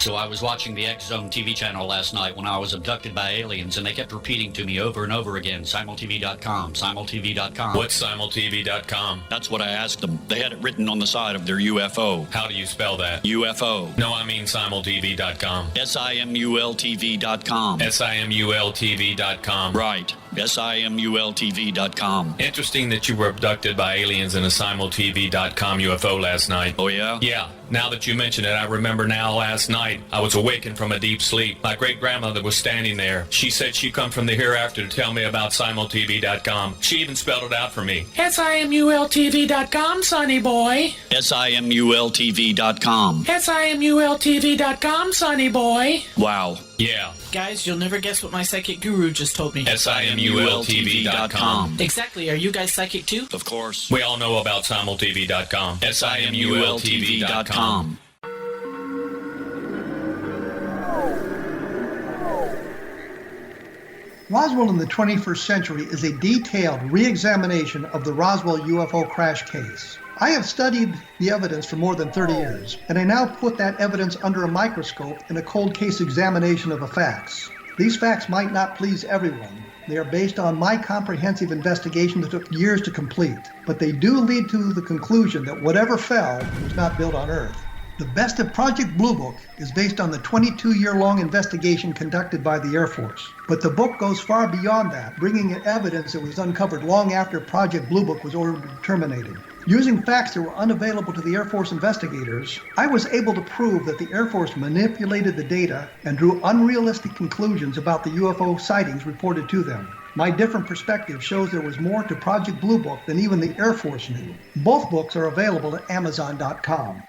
So I was watching the X Zone TV channel last night when I was abducted by aliens, and they kept repeating to me over and over again, simultv.com, simultv.com. What's simultv.com? That's what I asked them. They had it written on the side of their UFO. How do you spell that? UFO. No, I mean simultv.com. simultv.com. simultv.com. Right. simultv.com. Interesting that you were abducted by aliens in a simultv.com UFO last night. Oh, yeah? Yeah. Now that you mention it, I remember now last night I was awakened from a deep sleep. My great-grandmother was standing there. She said she'd come from the hereafter to tell me about simultv.com. She even spelled it out for me. simultv.com, sonny boy. simultv.com. simultv.com, sonny boy. Wow. Yeah. Guys, you'll never guess what my psychic guru just told me. simultv.com. Exactly. Are you guys psychic too? Of course. We all know about simultv.com. simultv.com. Roswell in the 21st century is a detailed re-examination of the Roswell UFO crash case. I have studied the evidence for more than 30 years, and I now put that evidence under a microscope in a cold case examination of the facts. These facts might not please everyone. They are based on my comprehensive investigation that took years to complete, but they do lead to the conclusion that whatever fell was not built on Earth. The Best of Project Blue Book is based on the 22-year-long investigation conducted by the Air Force. But the book goes far beyond that, bringing in evidence that was uncovered long after Project Blue Book was ordered terminated. Using facts that were unavailable to the Air Force investigators, I was able to prove that the Air Force manipulated the data and drew unrealistic conclusions about the UFO sightings reported to them. My different perspective shows there was more to Project Blue Book than even the Air Force knew. Both books are available at Amazon.com.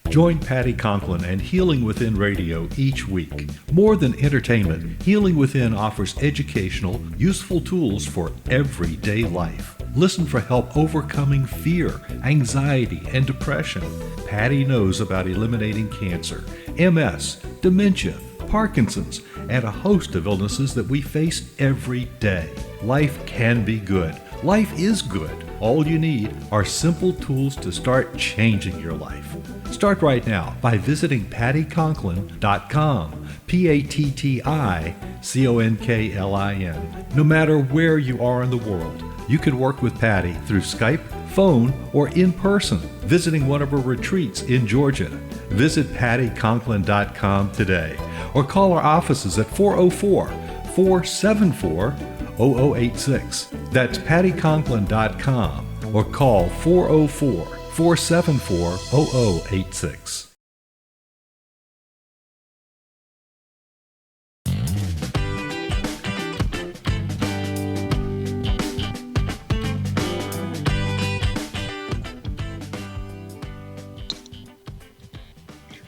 Join Patty Conklin and Healing Within Radio each week. More than entertainment, Healing Within offers educational, useful tools for everyday life. Listen for help overcoming fear, anxiety, and depression. Patty knows about eliminating cancer, MS, dementia, Parkinson's, and a host of illnesses that we face every day. Life can be good. Life is good. All you need are simple tools to start changing your life. Start right now by visiting pattyconklin.com, PATTICONKLIN. No matter where you are in the world, you can work with Patty through Skype, phone, or in person, visiting one of her retreats in Georgia. Visit pattyconklin.com today or call our offices at 404-474-0086. That's pattyconklin.com or call 404-474-0086.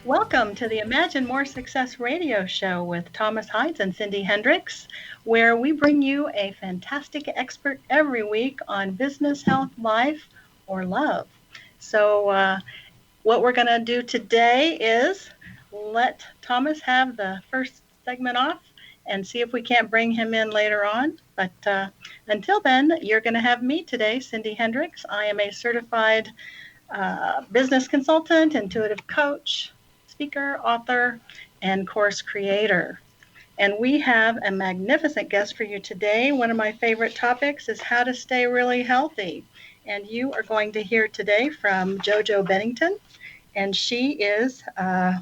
Welcome to the Imagine More Success radio show with Thomas Hides and Cindy Hendricks, where we bring you a fantastic expert every week on business, health, life, or love. So what we're going to do today is let Thomas have the first segment off and see if we can't bring him in later on. But until then, you're going to have me today, Cindy Hendricks. I am a certified business consultant, intuitive coach, speaker, author, and course creator. And we have a magnificent guest for you today. One of my favorite topics is how to stay really healthy. And you are going to hear today from JoJo Bennington. And she is a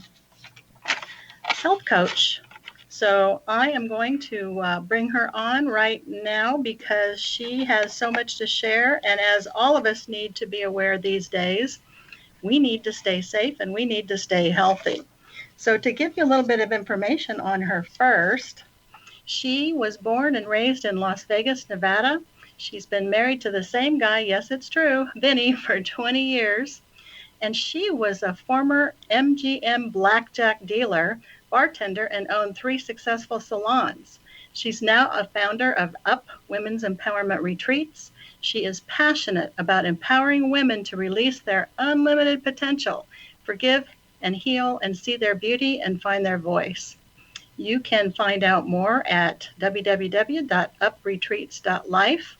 health coach. So I am going to bring her on right now because she has so much to share. And as all of us need to be aware these days, we need to stay safe and we need to stay healthy. So to give you a little bit of information on her first, she was born and raised in Las Vegas, Nevada. She's been married to the same guy, yes, it's true, Vinny, for 20 years. And she was a former MGM blackjack dealer, bartender, and owned 3 successful salons. She's now a founder of Up Women's Empowerment Retreats. She is passionate about empowering women to release their unlimited potential, forgive and heal and see their beauty and find their voice. You can find out more at www.upretreats.life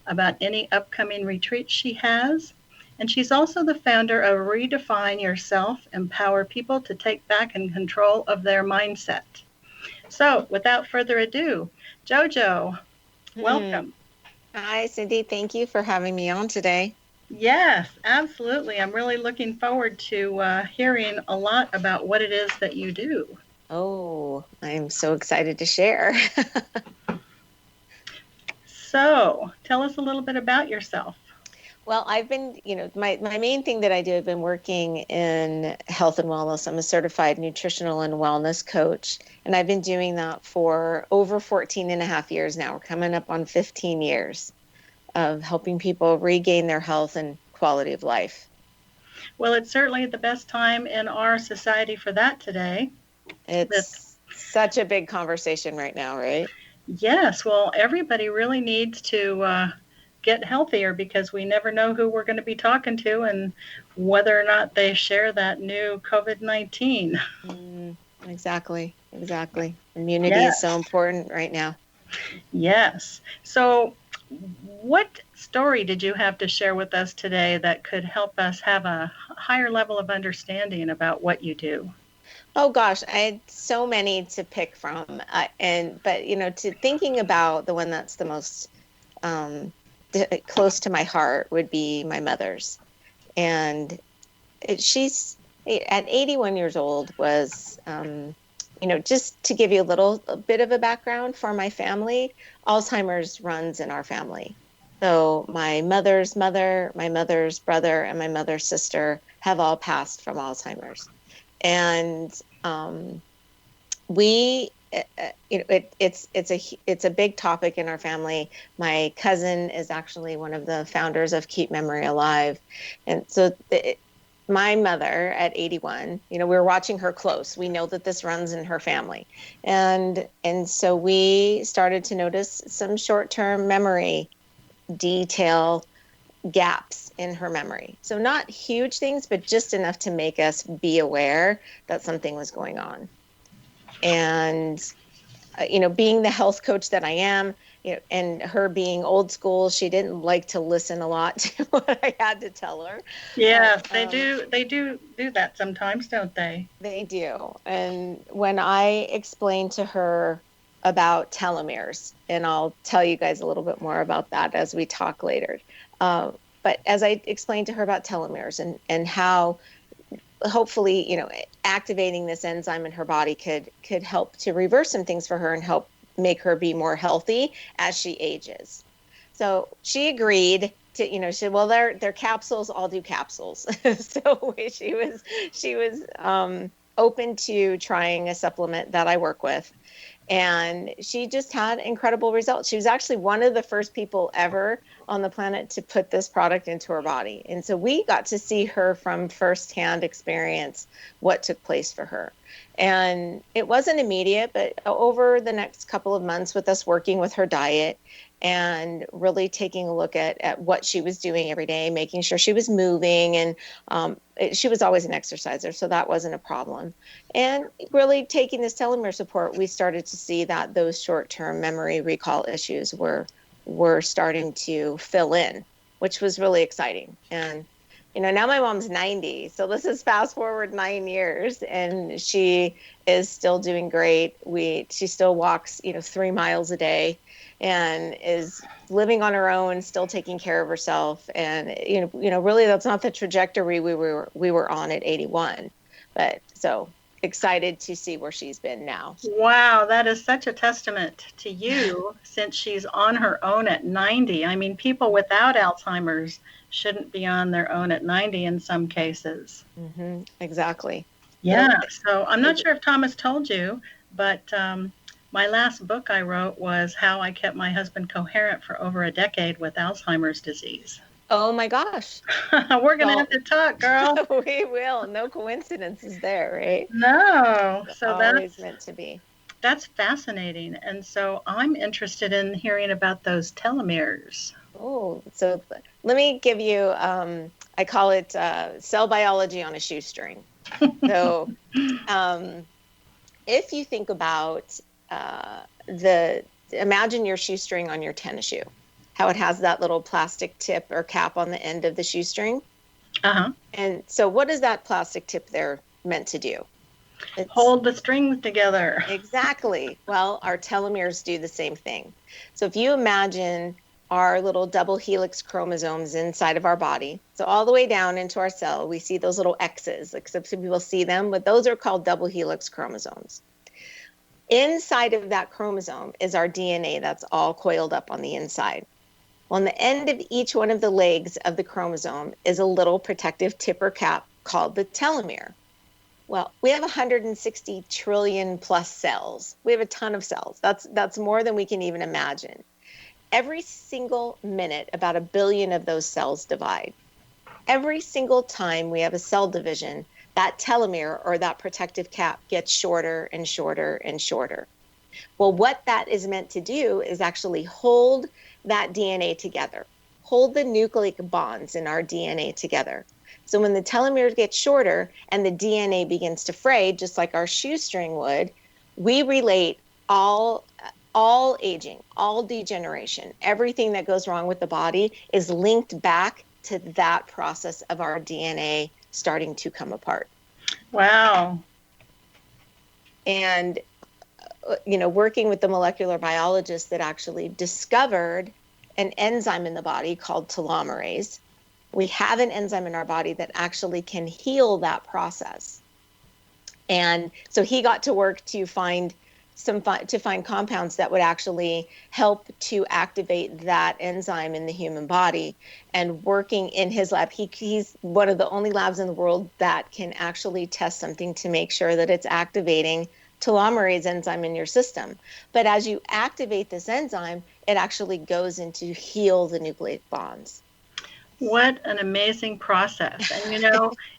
about any upcoming retreats she has. And she's also the founder of Redefine Yourself, Empower People to Take Back and Control of Their Mindset. So without further ado, JoJo, welcome. Hi, Cindy. Thank you for having me on today. Yes, absolutely. I'm really looking forward to hearing a lot about what it is that you do. Oh, I'm so excited to share. So tell us a little bit about yourself. Well, I've been, my main thing that I do, I've been working in health and wellness. I'm a certified nutritional and wellness coach, and I've been doing that for over 14 and a half years now. We're coming up on 15 years of helping people regain their health and quality of life. Well, it's certainly the best time in our society for that today. It's such a big conversation right now, right? Yes. Well, everybody really needs to get healthier because we never know who we're going to be talking to and whether or not they share that new COVID-19. Exactly. Immunity is so important right now. Yes. So what story did you have to share with us today that could help us have a higher level of understanding about what you do? Oh gosh, I had so many to pick from, but to thinking about the one that's the most close to my heart would be my mother's, and she's at 81 years old. Was just to give you a bit of a background for my family, Alzheimer's runs in our family. So my mother's mother, my mother's brother, and my mother's sister have all passed from Alzheimer's. And it's a big topic in our family. My cousin is actually one of the founders of Keep Memory Alive, and so my mother at 81, we're watching her close. We know that this runs in her family, and so we started to notice some short-term memory detail gaps in her memory. So not huge things, but just enough to make us be aware that something was going on. And, being the health coach that I am, and her being old school, she didn't like to listen a lot to what I had to tell her. Yes, they do that sometimes, don't they? They do. And when I explained to her about telomeres, and I'll tell you guys a little bit more about that as we talk later. But as I explained to her about telomeres and how hopefully, activating this enzyme in her body could help to reverse some things for her and help make her be more healthy as she ages. So she agreed to, she said, well, they're capsules, I'll do capsules. So she was open to trying a supplement that I work with. And she just had incredible results. She was actually one of the first people ever on the planet to put this product into her body. And so we got to see her from firsthand experience what took place for her. And it wasn't immediate, but over the next couple of months with us working with her diet and really taking a look at what she was doing every day, making sure she was moving, and she was always an exerciser, so that wasn't a problem. And really taking this telomere support, we started to see that those short-term memory recall issues were starting to fill in, which was really exciting. And now my mom's 90, so this is fast forward 9 years, and she is still doing great. She still walks 3 miles a day and is living on her own, still taking care of herself. And really that's not the trajectory we were on at 81, but so excited to see where she's been now. Wow, that is such a testament to you since she's on her own at 90. I mean, people without Alzheimer's shouldn't be on their own at 90 in some cases. Mm-hmm, exactly. Yeah, so I'm not sure if Thomas told you, but my last book I wrote was How I Kept My Husband Coherent for Over a Decade with Alzheimer's Disease. Oh my gosh. We're going to have to talk, girl. We will. No coincidences there, right? No. So always meant to be. That's fascinating. And so I'm interested in hearing about those telomeres. Oh, so let me give you, I call it cell biology on a shoestring. So if you think about imagine your shoestring on your tennis shoe, how it has that little plastic tip or cap on the end of the shoestring. Uh-huh. And so what is that plastic tip there meant to do? Hold the strings together. Exactly. Well, our telomeres do the same thing. So if you imagine our little double helix chromosomes inside of our body, so all the way down into our cell, we see those little X's, except some people see them, but those are called double helix chromosomes. Inside of that chromosome is our DNA that's all coiled up on the inside. On the end of each one of the legs of the chromosome is a little protective tip or cap called the telomere. Well, we have 160 trillion plus cells. We have a ton of cells. That's more than we can even imagine. Every single minute, about 1 billion of those cells divide. Every single time we have a cell division, that telomere or that protective cap gets shorter and shorter and shorter. Well, what that is meant to do is actually hold that DNA together, hold the nucleic bonds in our DNA together. So when the telomeres get shorter and the DNA begins to fray, just like our shoestring would, we relate all aging, all degeneration, everything that goes wrong with the body is linked back to that process of our DNA starting to come apart. Wow. And, working with the molecular biologists that actually discovered an enzyme in the body called telomerase, we have an enzyme in our body that actually can heal that process. And so he got to work to find compounds that would actually help to activate that enzyme in the human body. And working in his lab, he's one of the only labs in the world that can actually test something to make sure that it's activating telomerase enzyme in your system. But as you activate this enzyme, it actually goes in to heal the nucleic bonds. What an amazing process. And,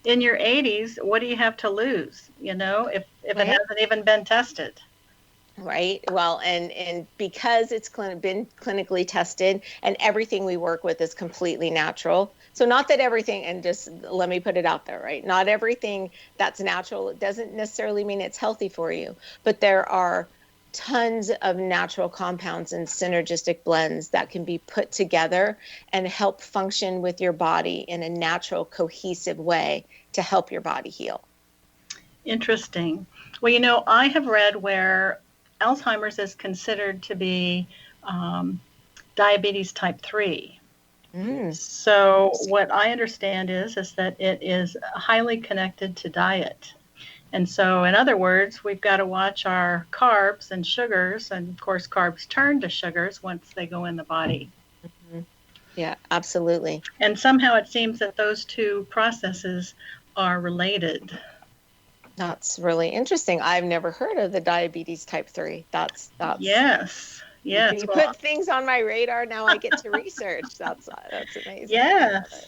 in your 80s, what do you have to lose, if Right. it hasn't even been tested? Right. Well, and because it's been clinically tested and everything we work with is completely natural. So not that everything, and just let me put it out there, right? Not everything that's natural, it doesn't necessarily mean it's healthy for you, but there are tons of natural compounds and synergistic blends that can be put together and help function with your body in a natural, cohesive way to help your body heal. Interesting. Well, I have read where Alzheimer's is considered to be diabetes type 3. So what I understand is that it is highly connected to diet. And so, in other words, we've got to watch our carbs and sugars, and of course, carbs turn to sugars once they go in the body. Mm-hmm. Yeah, absolutely. And somehow it seems that those two processes are related. That's really interesting. I've never heard of the diabetes type 3. That's Yes. Yes. You put things on my radar. Now I get to research. That's amazing. Yes.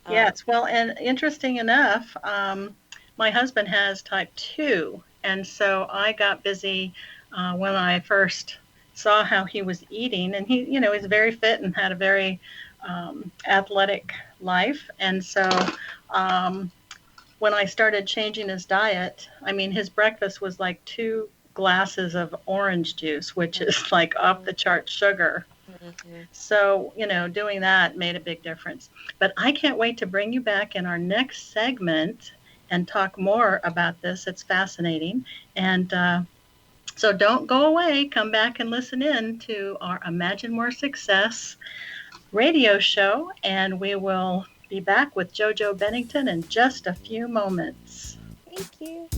Yes. Well, and interesting enough, my husband has type 2. And so I got busy when I first saw how he was eating. And he, is very fit and had a very athletic life. And so when I started changing his diet, his breakfast was like 2 glasses of orange juice, which is like off the chart sugar. Mm-hmm. So, doing that made a big difference. But I can't wait to bring you back in our next segment and talk more about this. It's fascinating. And so don't go away. Come back and listen in to our Imagine More Success radio show. And we will be back with JoJo Bennington in just a few moments. Thank you.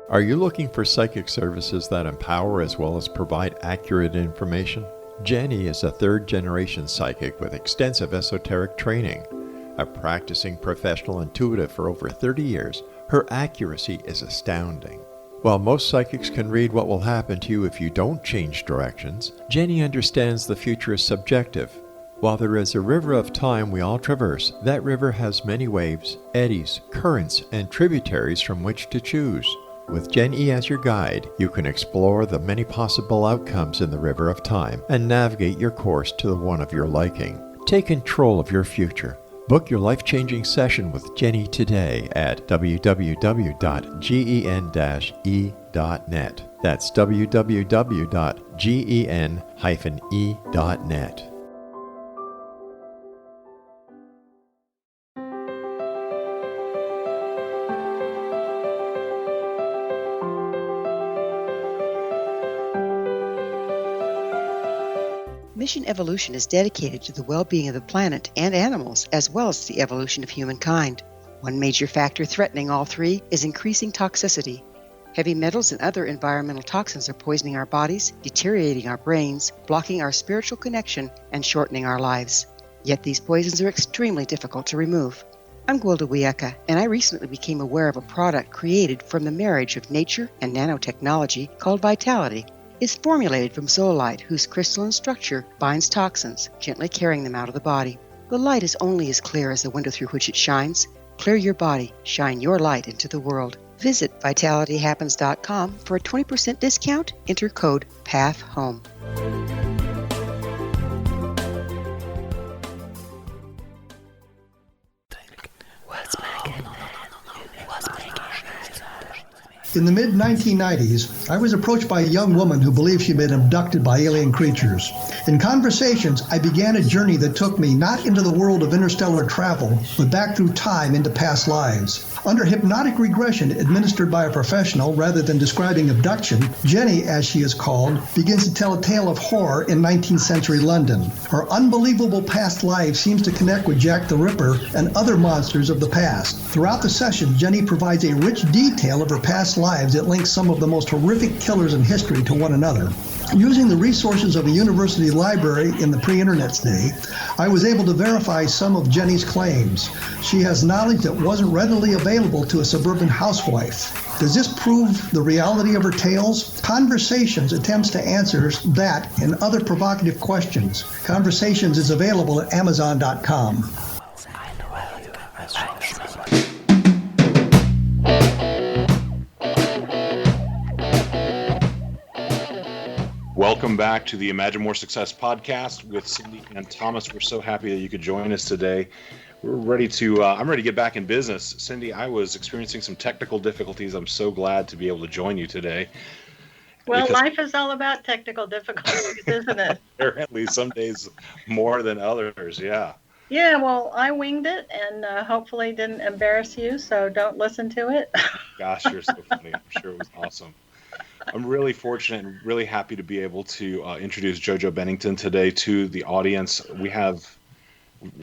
Are you looking for psychic services that empower as well as provide accurate information? Jenny is a third-generation psychic with extensive esoteric training. A practicing professional intuitive for over 30 years, her accuracy is astounding. While most psychics can read what will happen to you if you don't change directions, Jenny understands the future is subjective. While there is a river of time we all traverse, that river has many waves, eddies, currents, and tributaries from which to choose. With Jenny as your guide, you can explore the many possible outcomes in the river of time and navigate your course to the one of your liking. Take control of your future. Book your life-changing session with Jenny today at www.gen-e.net. That's www.gen-e.net. Mission Evolution is dedicated to the well-being of the planet and animals, as well as the evolution of humankind. One major factor threatening all three is increasing toxicity. Heavy metals and other environmental toxins are poisoning our bodies, deteriorating our brains, blocking our spiritual connection, and shortening our lives. Yet these poisons are extremely difficult to remove. I'm Gwilda Wiyaka, and I recently became aware of a product created from the marriage of nature and nanotechnology called Vitality. It's formulated from zoolite, whose crystalline structure binds toxins, gently carrying them out of the body. The light is only as clear as the window through which it shines. Clear your body, shine your light into the world. Visit vitalityhappens.com for a 20% discount. Enter code PATHHOME. In the mid-1990s, I was approached by a young woman who believed she'd been abducted by alien creatures. In conversations, I began a journey that took me not into the world of interstellar travel, but back through time into past lives. Under hypnotic regression administered by a professional rather than describing abduction, Jenny, as she is called, begins to tell a tale of horror in 19th century London. Her unbelievable past life seems to connect with Jack the Ripper and other monsters of the past. Throughout the session, Jenny provides a rich detail of her past lives that links some of the most horrific killers in history to one another. Using the resources of a university library in the pre-internet day, I was able to verify some of Jenny's claims. She has knowledge that wasn't readily available to a suburban housewife. Does this prove the reality of her tales? Conversations attempts to answer that and other provocative questions. Conversations is available at Amazon.com. Welcome back to the Imagine More Success podcast with Cindy and Thomas. We're so happy that you could join us today. We're ready to, I'm ready to get back in business. Cindy, I was experiencing some technical difficulties. I'm so glad to be able to join you today. Well, life is all about technical difficulties, isn't it? Apparently, some days more than others, yeah. Yeah, well, I winged it and hopefully didn't embarrass you, so don't listen to it. Gosh, you're so funny. I'm sure it was awesome. I'm really fortunate and really happy to be able to introduce JoJo Bennington today to the audience. I've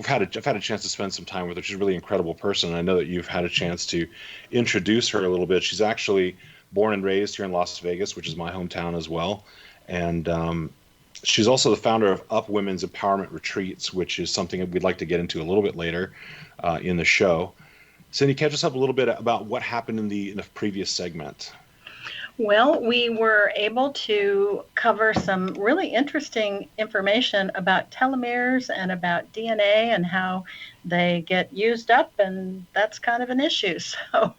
had a chance to spend some time with her. She's a really incredible person. And I know that you've had a chance to introduce her a little bit. She's actually born and raised here in Las Vegas, which is my hometown as well. And she's also the founder of Up Women's Empowerment Retreats, which is something that we'd like to get into a little bit later in the show. Cindy, catch us up a little bit about what happened in the previous segment. Well, we were able to cover some really interesting information about telomeres and about DNA and how they get used up, and that's kind of an issue. So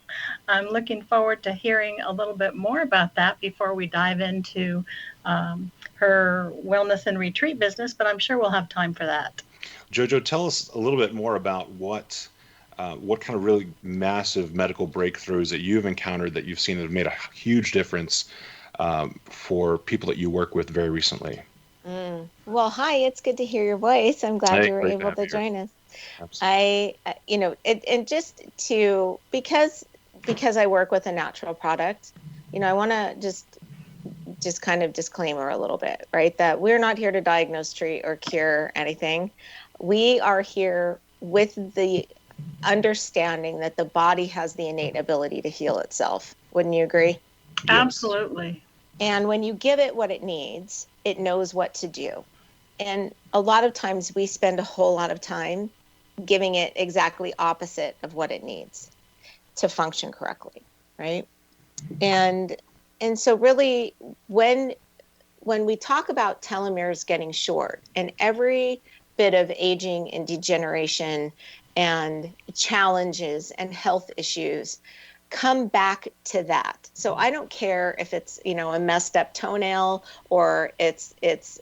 I'm looking forward to hearing a little bit more about that before we dive into her wellness and retreat business, but I'm sure we'll have time for that. JoJo, tell us a little bit more about what kind of really massive medical breakthroughs that you've encountered that you've seen that have made a huge difference for people that you work with very recently. Well, hi, it's good to hear your voice. I'm glad you were able to join us. Absolutely. Because I work with a natural product, I want to just kind of disclaimer a little bit, right? That we're not here to diagnose, treat, or cure anything. we are here with the understanding that the body has the innate ability to heal itself. Wouldn't you agree? Absolutely. And when you give it what it needs, it knows what to do. And a lot of times we spend a whole lot of time giving it exactly opposite of what it needs to function correctly, right? And so really when we talk about telomeres getting short, and every bit of aging and degeneration and challenges and health issues come back to that. So I don't care if it's, a messed up toenail, or it's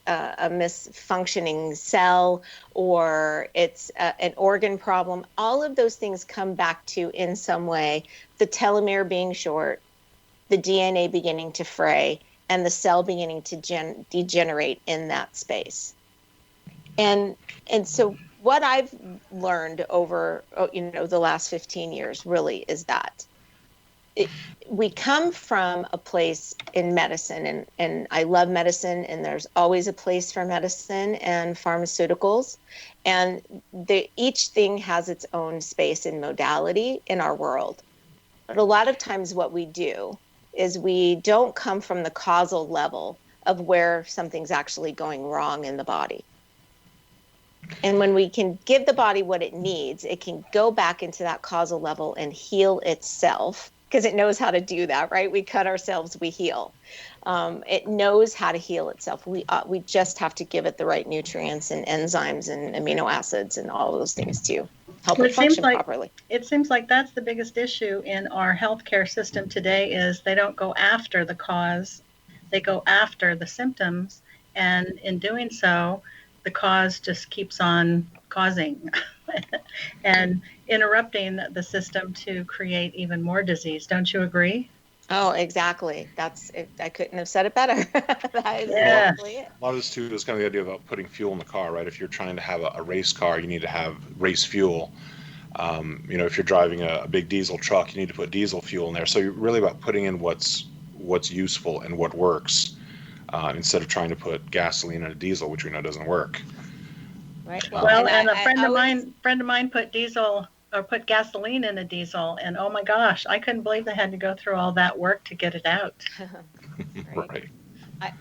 a misfunctioning cell, or it's an organ problem. All of those things come back to, in some way, the telomere being short, the DNA beginning to fray, and the cell beginning to degenerate in that space. And so what I've learned over, the last 15 years really is that we come from a place in medicine, and I love medicine, and there's always a place for medicine and pharmaceuticals, and each thing has its own space and modality in our world. But a lot of times what we do is we don't come from the causal level of where something's actually going wrong in the body. And when we can give the body what it needs, it can go back into that causal level and heal itself, because it knows how to do that, right? We cut ourselves, we heal. It knows how to heal itself. We just have to give it the right nutrients and enzymes and amino acids and all those things to help it function properly. It seems like that's the biggest issue in our healthcare system today, is they don't go after the cause, they go after the symptoms, and in doing so, the cause just keeps on causing and interrupting the system to create even more disease. Don't you agree? Oh, exactly. That's it. I couldn't have said it better. That is exactly it. A lot of this too is kind of the idea about putting fuel in the car, right? If you're trying to have a race car, you need to have race fuel. If you're driving a big diesel truck, you need to put diesel fuel in there. So you're really about putting in what's useful and what works, instead of trying to put gasoline in a diesel, which we know doesn't work. Right. Well, and a friend of mine put gasoline in a diesel, and oh my gosh, I couldn't believe they had to go through all that work to get it out. Right.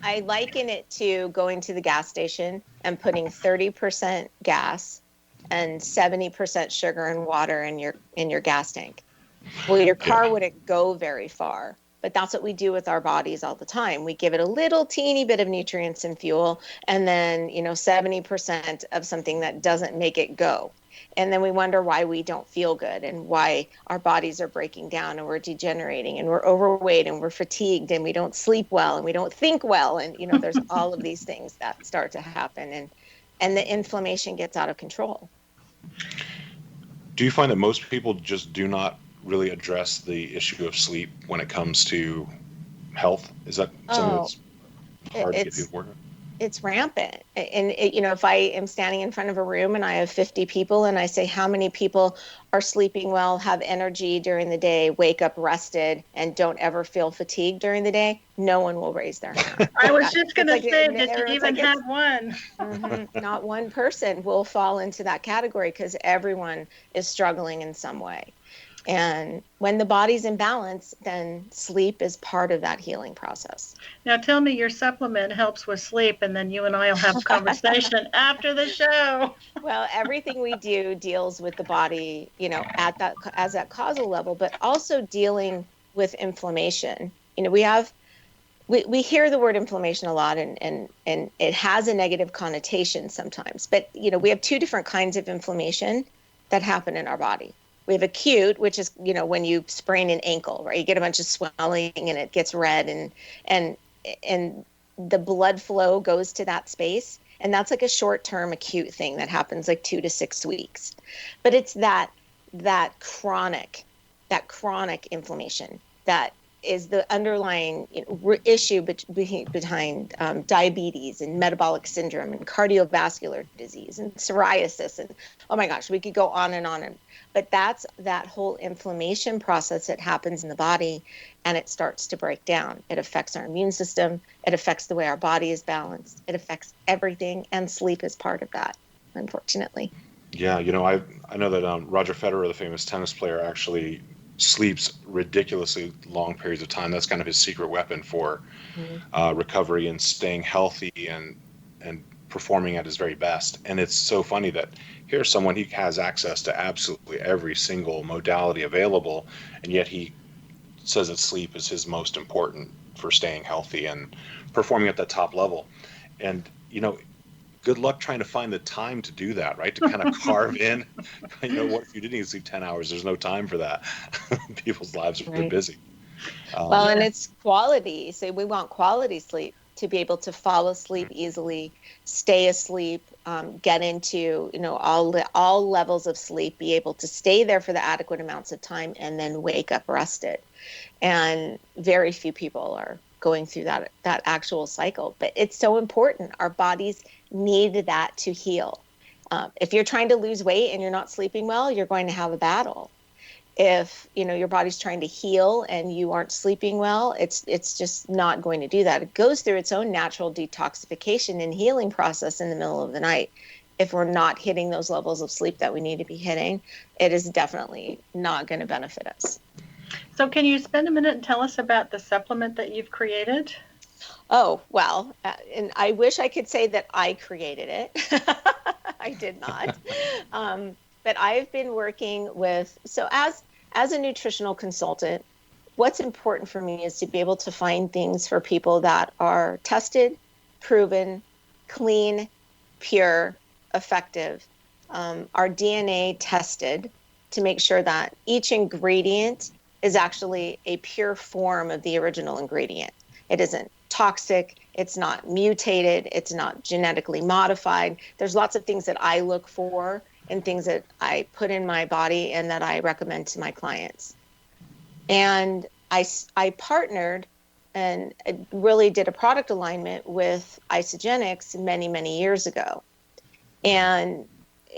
I liken it to going to the gas station and putting 30% gas and 70% sugar and water in your gas tank. Well, your car wouldn't go very far. But that's what we do with our bodies all the time. We give it a little teeny bit of nutrients and fuel, and then 70% of something that doesn't make it go. And then we wonder why we don't feel good, and why our bodies are breaking down, and we're degenerating, and we're overweight, and we're fatigued, and we don't sleep well, and we don't think well, and there's all of these things that start to happen, and the inflammation gets out of control. Do you find that most people just do not really address the issue of sleep when it comes to health? Is that something that's hard to get people working? It's rampant. And if I am standing in front of a room and I have 50 people and I say, how many people are sleeping well, have energy during the day, wake up rested, and don't ever feel fatigued during the day, no one will raise their hand. I was just going to say, did you even have one? Not one person will fall into that category, because everyone is struggling in some way. And when the body's in balance, then sleep is part of that healing process. Now tell me your supplement helps with sleep, and then you and I will have a conversation after the show. Well, everything we do deals with the body, at that causal level, but also dealing with inflammation. We hear the word inflammation a lot, and it has a negative connotation sometimes. But we have two different kinds of inflammation that happen in our body. We have acute, which is, when you sprain an ankle, right? You get a bunch of swelling and it gets red, and the blood flow goes to that space. And that's like a short-term acute thing that happens like 2 to 6 weeks. But it's that chronic inflammation that is the underlying issue behind diabetes and metabolic syndrome and cardiovascular disease and psoriasis, and oh my gosh, we could go on and on. But that's that whole inflammation process that happens in the body, and it starts to break down. It affects our immune system. It affects the way our body is balanced. It affects everything, and sleep is part of that. unfortunately. Yeah, I know that Roger Federer, the famous tennis player, actually sleeps ridiculously long periods of time. That's kind of his secret weapon for recovery and staying healthy and performing at his very best. And it's so funny that here's someone, he has access to absolutely every single modality available, and yet he says that sleep is his most important for staying healthy and performing at that top level. And good luck trying to find the time to do that, right? To kind of carve in, what if you didn't sleep 10 hours? There's no time for that. People's lives are busy. Well, and it's quality. So we want quality sleep, to be able to fall asleep easily, stay asleep, get into, all levels of sleep, be able to stay there for the adequate amounts of time, and then wake up rested. And very few people are going through that actual cycle. But it's so important. Our bodies need that to heal. If you're trying to lose weight and you're not sleeping well, you're going to have a battle. If your body's trying to heal and you aren't sleeping well, it's just not going to do that. It goes through its own natural detoxification and healing process in the middle of the night. If we're not hitting those levels of sleep that we need to be hitting, it is definitely not going to benefit us. So can you spend a minute and tell us about the supplement that you've created? Oh, well, and I wish I could say that I created it. I did not. But I've been working with, so as a nutritional consultant, what's important for me is to be able to find things for people that are tested, proven, clean, pure, effective, are DNA tested, to make sure that each ingredient is actually a pure form of the original ingredient. It isn't toxic, it's not mutated, it's not genetically modified. There's lots of things that I look for and things that I put in my body and that I recommend to my clients. And I partnered and really did a product alignment with Isogenics many, many years ago. And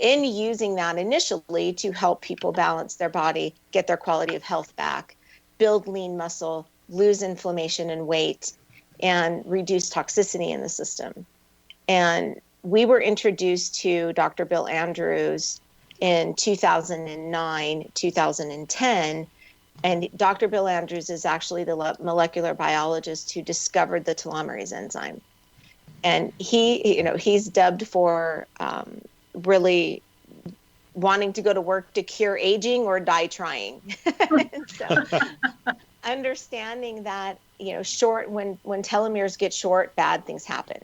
in using that initially to help people balance their body, get their quality of health back, build lean muscle, lose inflammation and weight, and reduce toxicity in the system. And we were introduced to Dr. Bill Andrews in 2009, 2010. And Dr. Bill Andrews is actually the molecular biologist who discovered the telomerase enzyme. And he's dubbed for really wanting to go to work to cure aging or die trying. So understanding that, short, when telomeres get short, bad things happen.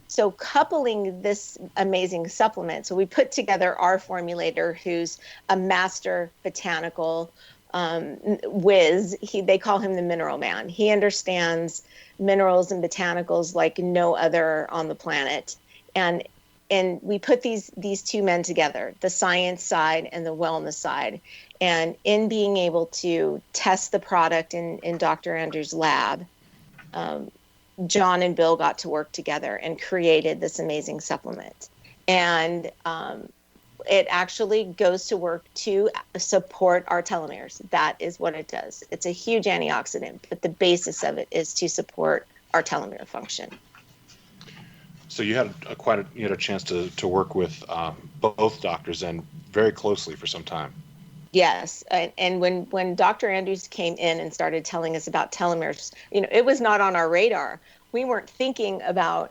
So coupling this amazing supplement, so we put together our formulator, who's a master botanical whiz. They call him the mineral man. He understands minerals and botanicals like no other on the planet. And we put these two men together, the science side and the wellness side. And in being able to test the product in Dr. Andrews' lab, John and Bill got to work together and created this amazing supplement. And it actually goes to work to support our telomeres. That is what it does. It's a huge antioxidant, but the basis of it is to support our telomere function. So you had a chance to work with both doctors and very closely for some time. Yes, and when Dr. Andrews came in and started telling us about telomeres, it was not on our radar. We were thinking about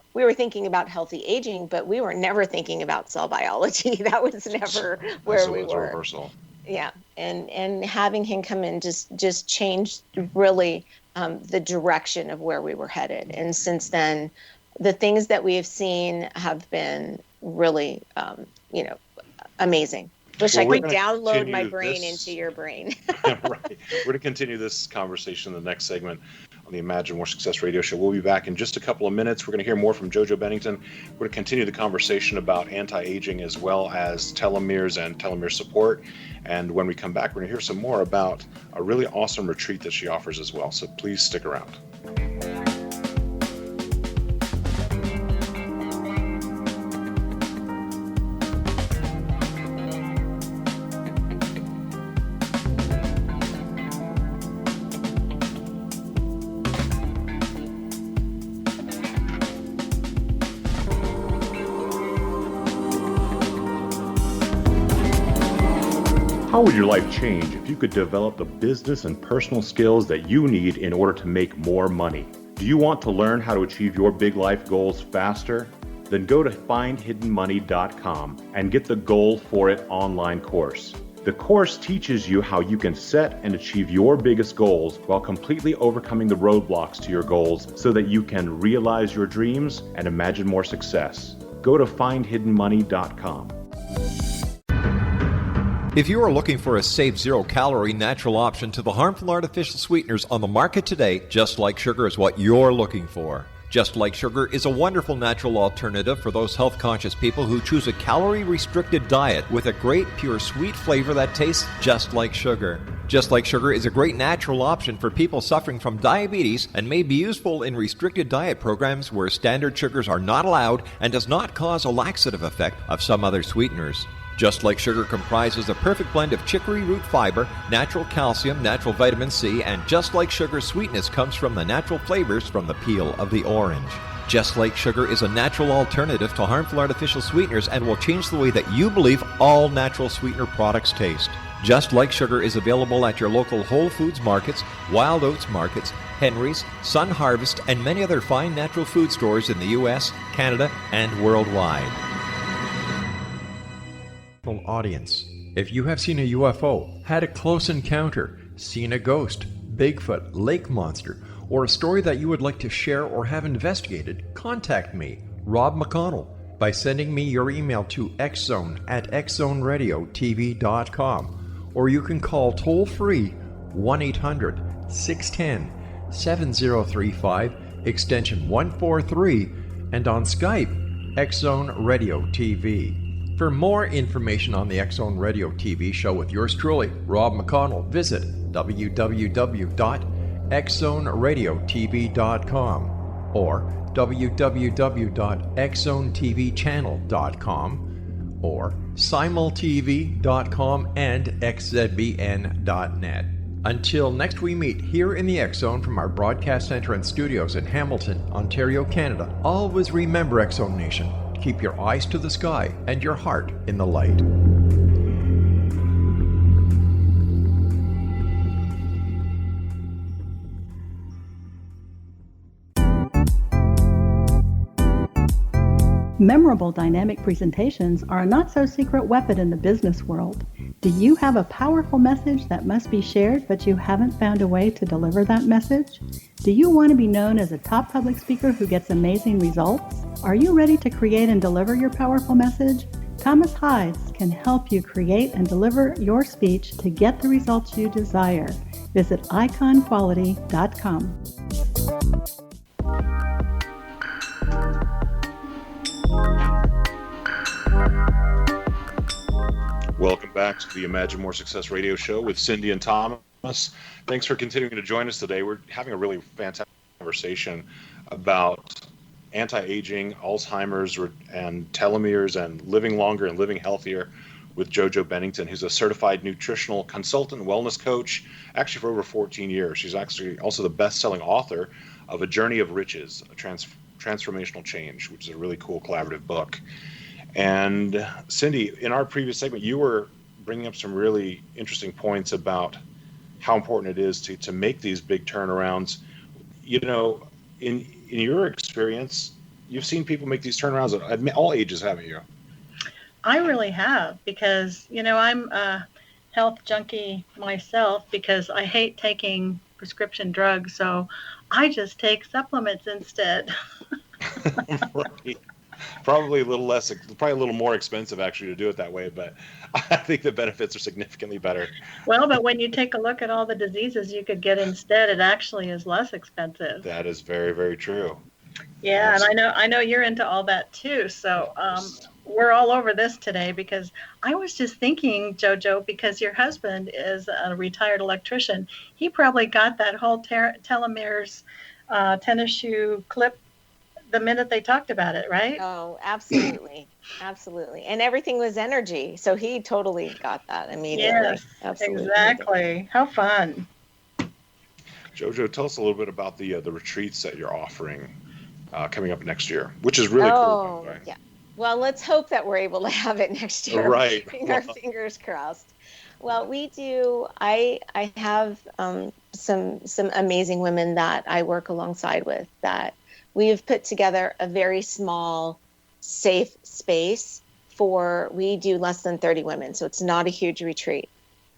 healthy aging, but we were never thinking about cell biology. That was never where we were. Reversal. Yeah, and having him come in just changed really the direction of where we were headed. And since then, the things that we have seen have been really, amazing. Wish I could download my brain into your brain. Right. We're going to continue this conversation in the next segment on the Imagine More Success radio show. We'll be back in just a couple of minutes. We're going to hear more from JoJo Bennington. We're going to continue the conversation about anti-aging as well as telomeres and telomere support. And when we come back, we're going to hear some more about a really awesome retreat that she offers as well. So please stick around. How would your life change if you could develop the business and personal skills that you need in order to make more money? Do you want to learn how to achieve your big life goals faster? Then go to findhiddenmoney.com and get the Goal for It online course. The course teaches you how you can set and achieve your biggest goals while completely overcoming the roadblocks to your goals so that you can realize your dreams and imagine more success. Go to findhiddenmoney.com. If you are looking for a safe, zero-calorie natural option to the harmful artificial sweeteners on the market today, Just Like Sugar is what you're looking for. Just Like Sugar is a wonderful natural alternative for those health-conscious people who choose a calorie-restricted diet with a great, pure, sweet flavor that tastes just like sugar. Just Like Sugar is a great natural option for people suffering from diabetes and may be useful in restricted diet programs where standard sugars are not allowed and does not cause a laxative effect of some other sweeteners. Just Like Sugar comprises a perfect blend of chicory root fiber, natural calcium, natural vitamin C, and Just Like Sugar's sweetness comes from the natural flavors from the peel of the orange. Just Like Sugar is a natural alternative to harmful artificial sweeteners and will change the way that you believe all natural sweetener products taste. Just Like Sugar is available at your local Whole Foods markets, Wild Oats markets, Henry's, Sun Harvest, and many other fine natural food stores in the U.S., Canada, and worldwide. Audience. If you have seen a UFO, had a close encounter, seen a ghost, Bigfoot, lake monster, or a story that you would like to share or have investigated, contact me, Rob McConnell, by sending me your email to xzone@xzoneradiotv.com, or you can call toll-free 1-800-610-7035, extension 143, and on Skype, X-Zone Radio TV. For more information on the X-Zone Radio TV show with yours truly, Rob McConnell, visit www.xzoneradiotv.com or www.xzonetvchannel.com or simultv.com and xzbn.net. Until next we meet here in the X-Zone from our broadcast center and studios in Hamilton, Ontario, Canada, always remember, X-Zone Nation, keep your eyes to the sky and your heart in the light. Memorable dynamic presentations are a not-so-secret weapon in the business world. Do you have a powerful message that must be shared, but you haven't found a way to deliver that message? Do you want to be known as a top public speaker who gets amazing results? Are you ready to create and deliver your powerful message? Thomas Hides can help you create and deliver your speech to get the results you desire. Visit iconquality.com. Welcome back to the Imagine More Success radio show with Cindy and Thomas. Thanks for continuing to join us today. We're having a really fantastic conversation about anti-aging, Alzheimer's, and telomeres, and living longer and living healthier with JoJo Bennington, who's a certified nutritional consultant, wellness coach, actually for over 14 years. She's actually also the best-selling author of A Journey of Riches, a transformational change, which is a really cool collaborative book. And Cindy, in our previous segment, you were bringing up some really interesting points about how important it is to make these big turnarounds. You know, in your experience, you've seen people make these turnarounds at all ages, haven't you? I really have, because, you know, I'm a health junkie myself because I hate taking prescription drugs, so I just take supplements instead. Right. Probably a little less, probably a little more expensive actually to do it that way, but I think the benefits are significantly better. Well, but when you take a look at all the diseases you could get instead, it actually is less expensive. That is very, very true. Yeah, and I know you're into all that too. So we're all over this today, because I was just thinking, JoJo, because your husband is a retired electrician, he probably got that whole telomeres tennis shoe clip the minute they talked about it, right? Oh, absolutely. Absolutely. And everything was energy. So he totally got that immediately. Yes, absolutely. Exactly. How fun. JoJo, tell us a little bit about the retreats that you're offering coming up next year, which is really cool. By the way. Yeah. Well, let's hope that we're able to have it next year. Right. Keeping our fingers crossed. Well, we do. I have some amazing women that I work alongside with that we have put together a very small, safe space we do less than 30 women. So it's not a huge retreat.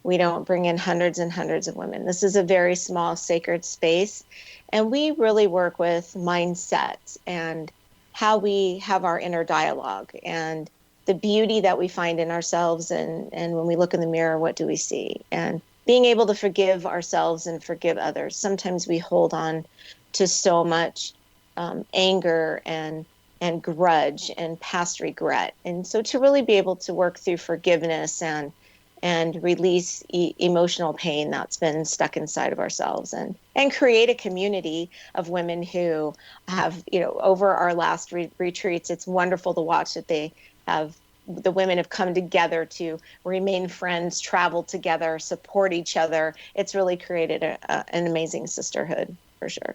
We don't bring in hundreds and hundreds of women. This is a very small, sacred space. And we really work with mindset and how we have our inner dialogue and the beauty that we find in ourselves. And when we look in the mirror, what do we see? And being able to forgive ourselves and forgive others. Sometimes we hold on to so much anger and grudge and past regret. And so to really be able to work through forgiveness and release emotional pain that's been stuck inside of ourselves and create a community of women who have, over our last retreats, it's wonderful to watch that the women have come together to remain friends, travel together, support each other. It's really created an amazing sisterhood for sure.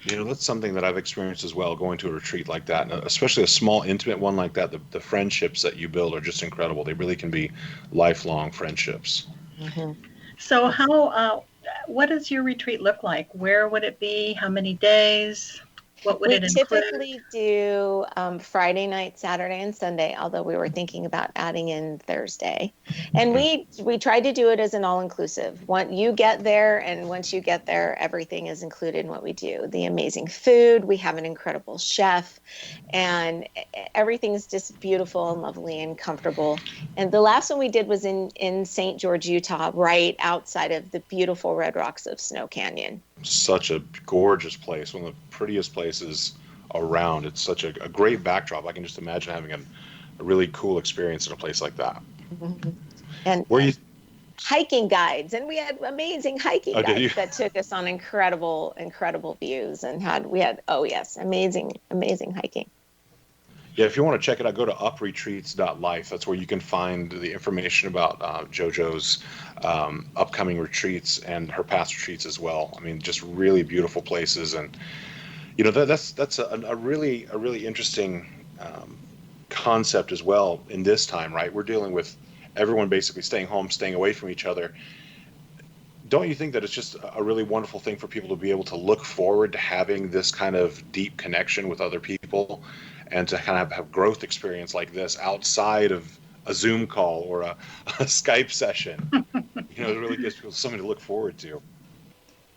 That's something that I've experienced as well, going to a retreat like that, and especially a small, intimate one like that. The friendships that you build are just incredible. They really can be lifelong friendships. Mm-hmm. So what does your retreat look like? Where would it be? How many days? What would it include? We typically do Friday night, Saturday, and Sunday, although we were thinking about adding in Thursday. And we tried to do it as an all-inclusive. Once you get there, everything is included in what we do. The amazing food, we have an incredible chef, and everything's just beautiful and lovely and comfortable. And the last one we did was in St. George, Utah, right outside of the beautiful Red Rocks of Snow Canyon. Such a gorgeous place, one of the prettiest places around. It's such a great backdrop. I can just imagine having a really cool experience in a place like that. Mm-hmm. And hiking guides, and we had amazing hiking guides that took us on incredible views, and amazing hiking. Yeah, if you want to check it out, go to upretreats.life. That's where you can find the information about JoJo's upcoming retreats and her past retreats as well. I mean, just really beautiful places, and that's a really interesting concept as well in this time, right? We're dealing with everyone basically staying home, staying away from each other. Don't you think that it's just a really wonderful thing for people to be able to look forward to having this kind of deep connection with other people, and to kind of have growth experience like this outside of a Zoom call or a Skype session? It really gives people something to look forward to.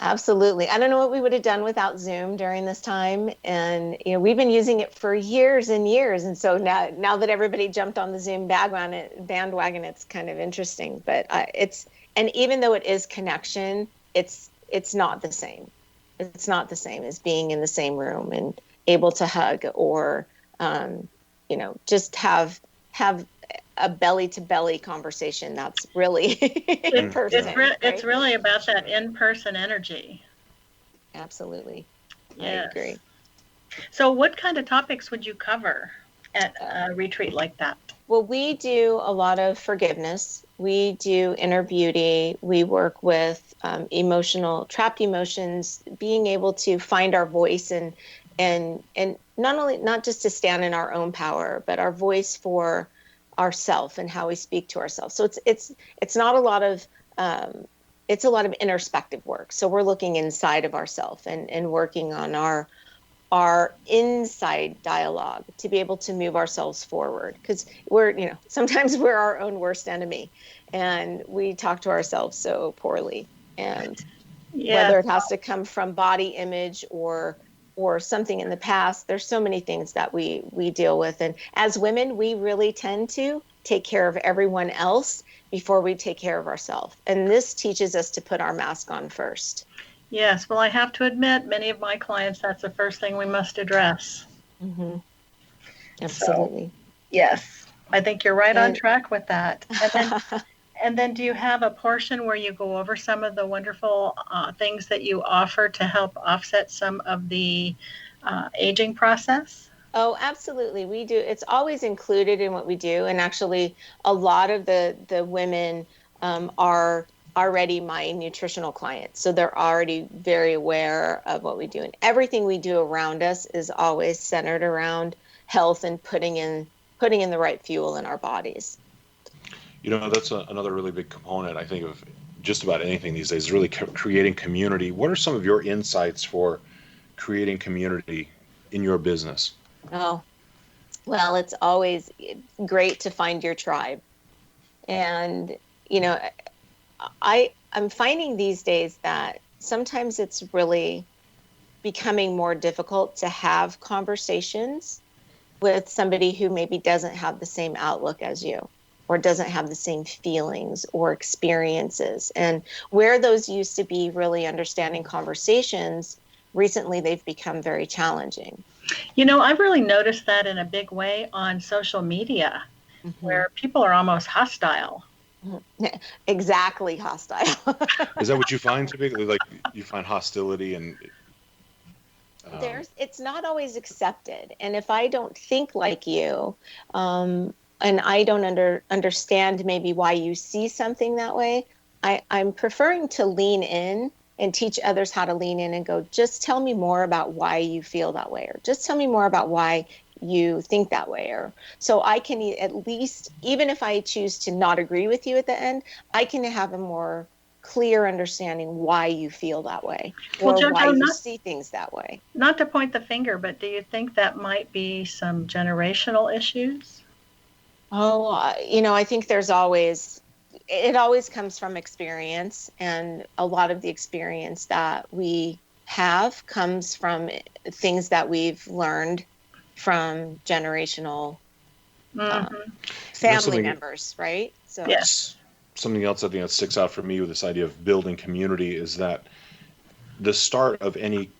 Absolutely. I don't know what we would have done without Zoom during this time. And, we've been using it for years and years. And so now that everybody jumped on the Zoom bandwagon, it's kind of interesting. But and even though it is connection, it's not the same. It's not the same as being in the same room and able to hug or, just have a belly-to-belly conversation that's really in person. It's really about that in-person energy. Absolutely. Yes. I agree. So what kind of topics would you cover at a retreat like that? Well, we do a lot of forgiveness. We do inner beauty. We work with trapped emotions, being able to find our voice and not just to stand in our own power, but our voice for ourself and how we speak to ourselves. So it's not a lot of it's a lot of introspective work. So we're looking inside of ourselves and working on our inside dialogue to be able to move ourselves forward, because sometimes we're our own worst enemy and we talk to ourselves so poorly, and whether it has to come from body image or something in the past, there's so many things that we deal with. And as women, we really tend to take care of everyone else before we take care of ourselves. And this teaches us to put our mask on first. Yes. Well, I have to admit, many of my clients, that's the first thing we must address. Mm-hmm. Absolutely. So, yes. I think you're right on track with that. And then do you have a portion where you go over some of the wonderful things that you offer to help offset some of the aging process? Oh, absolutely. We do. It's always included in what we do. And actually, a lot of the women are already my nutritional clients. So they're already very aware of what we do. And everything we do around us is always centered around health and putting in putting in the right fuel in our bodies. You know, that's another really big component, I think, of just about anything these days, is really creating community. What are some of your insights for creating community in your business? Oh, well, it's always great to find your tribe. And, you know, I'm finding these days that sometimes it's really becoming more difficult to have conversations with somebody who maybe doesn't have the same outlook as you, or doesn't have the same feelings or experiences. And where those used to be really understanding conversations, recently they've become very challenging. You know, I've really noticed that in a big way on social media, where people are almost hostile. Exactly, hostile. Is that what you find typically? Like, you find hostility and it's not always accepted. And if I don't think like you, and I don't understand maybe why you see something that way, I'm preferring to lean in and teach others how to lean in and go, just tell me more about why you feel that way, or just tell me more about why you think that way. Or so I can at least, even if I choose to not agree with you at the end, I can have a more clear understanding why you feel that way, or JoJo, why you see things that way. Not to point the finger, but do you think that might be some generational issues? Oh, you know, I think it always comes from experience, and a lot of the experience that we have comes from things that we've learned from generational family members, right? So yes. Something else I think that sticks out for me with this idea of building community is that the start of any